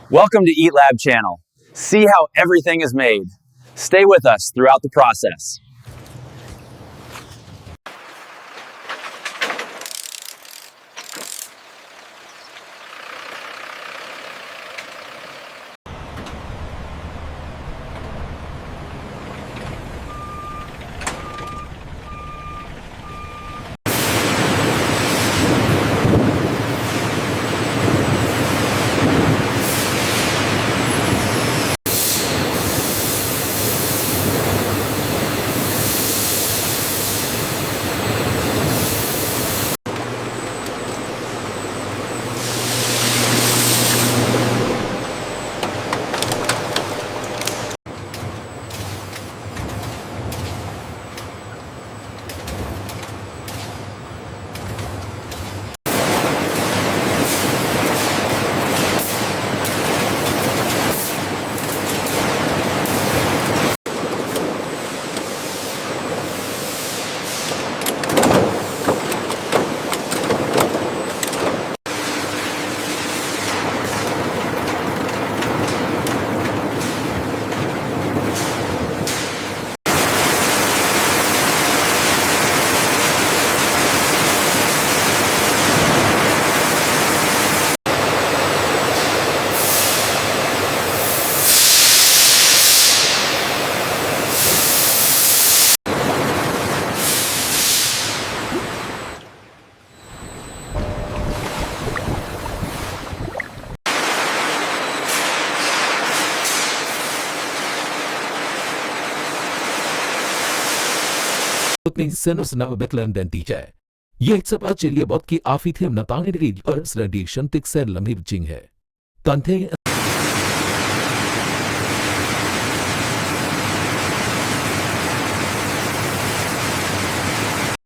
Welcome to EATLAB channel. See how everything is made. Stay with us throughout the process.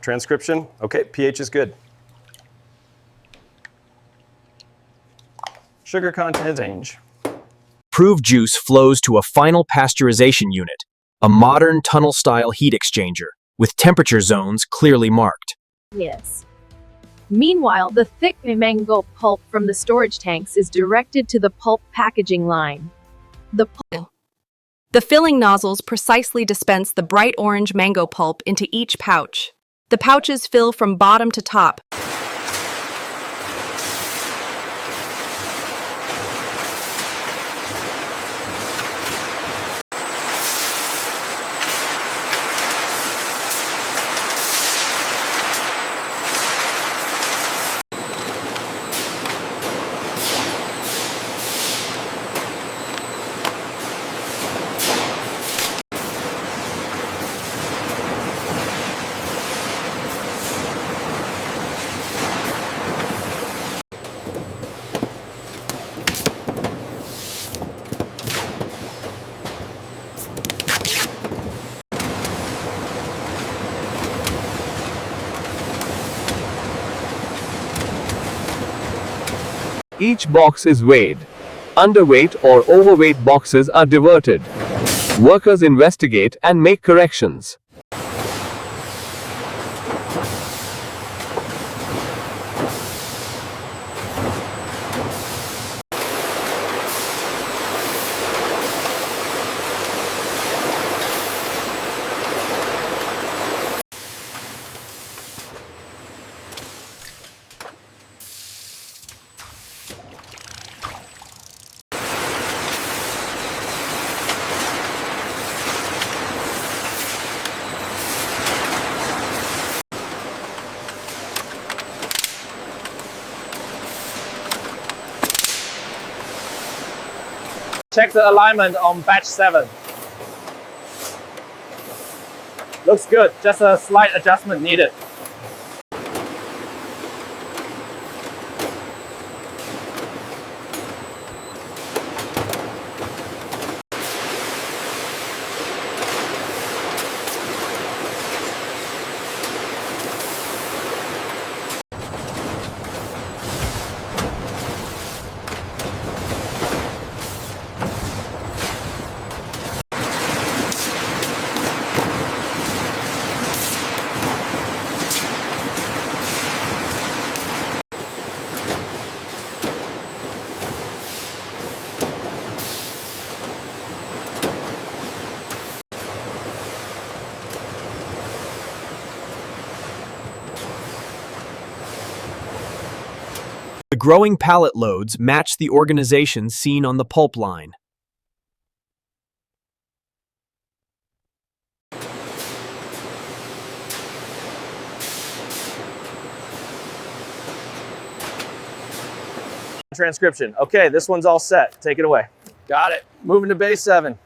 Transcription, okay, pH is good. Sugar content range. Approved juice flows to a final pasteurization unit, a modern tunnel-style heat exchanger, with temperature zones clearly marked. Yes. Meanwhile, the thick mango pulp from the storage tanks is directed to the pulp packaging line. The filling nozzles precisely dispense the bright orange mango pulp into each pouch. The pouches fill from bottom to top. Each box is weighed. Underweight or overweight boxes are diverted. Workers investigate and make corrections. Check the alignment on batch 7. Looks good, just a slight adjustment needed. The growing pallet loads match the organization seen on the pulp line. Transcription. Okay, this one's all set. Take it away. Got it. Moving to base 7.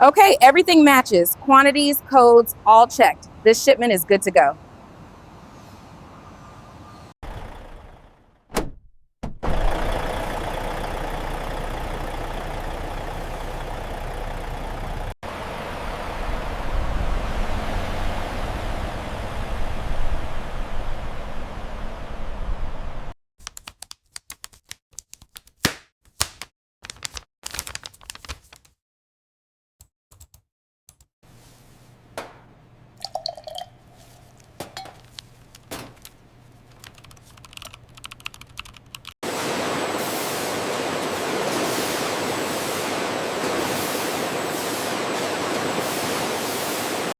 Okay, everything matches. Quantities, codes, all checked. This shipment is good to go.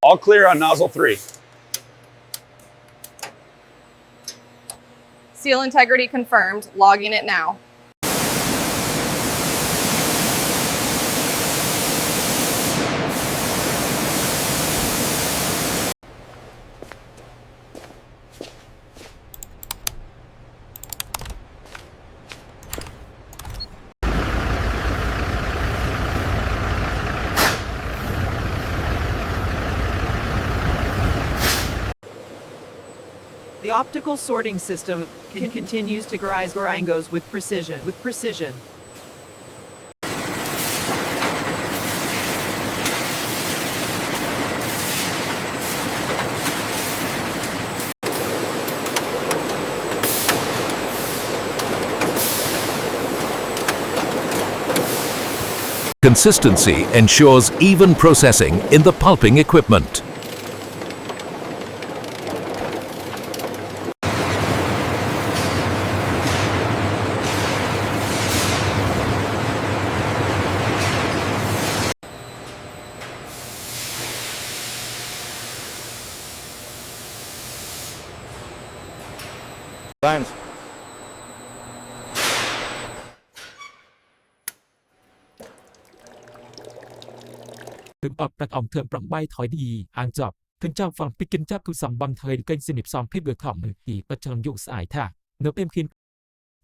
All clear on nozzle 3. Seal integrity confirmed. Logging it now. The optical sorting system continues to grind Barangos with precision. Consistency ensures even processing in the pulping equipment. Lines. Từng ập đặt ổng thường trọng bay thói đi, ăn chọc. Thường trong phòng kinh chấp cứ sòng bằng thời kênh xin nịp sòng phép được thỏng thì bất chồng dụ sải thả. Nếu em khiên.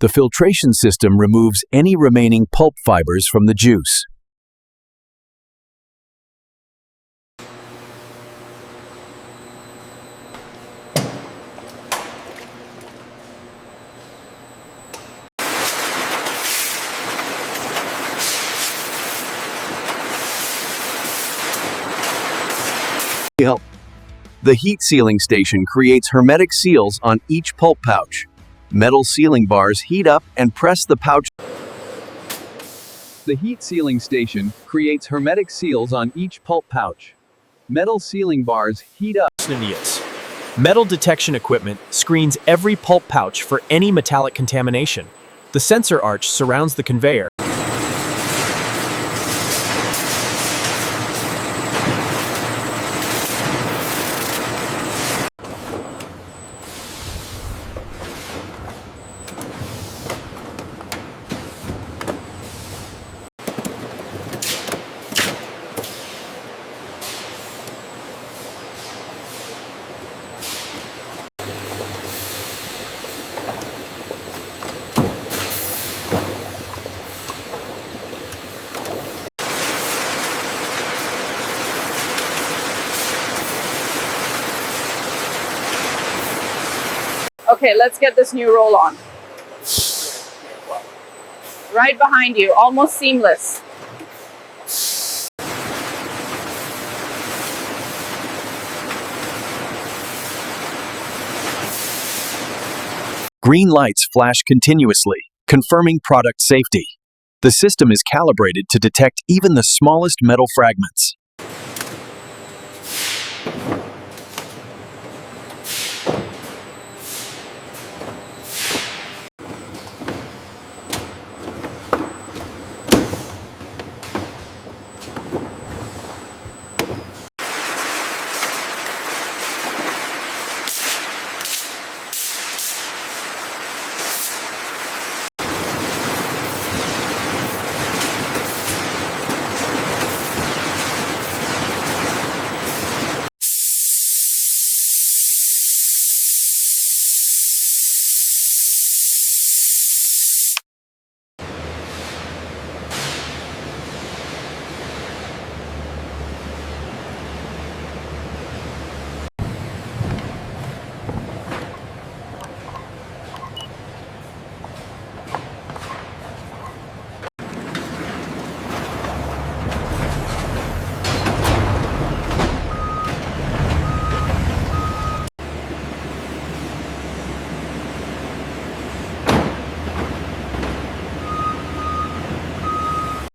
The filtration system removes any remaining pulp fibers from the juice. The heat sealing station creates hermetic seals on each pulp pouch. Metal sealing bars heat up and press the pouch. The heat sealing station creates hermetic seals on each pulp pouch. Metal sealing bars heat up. Metal detection equipment screens every pulp pouch for any metallic contamination. The sensor arch surrounds the conveyor. Okay, let's get this new roll on. Right behind you, almost seamless. Green lights flash continuously, confirming product safety. The system is calibrated to detect even the smallest metal fragments.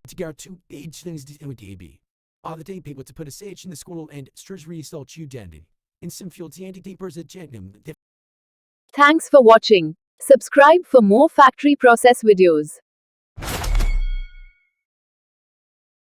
Together two age things to all the day people to put a sage in the school and surgery result you dending. In some fields, the anti-deepers at gentum. Thanks for watching. Subscribe for more factory process videos.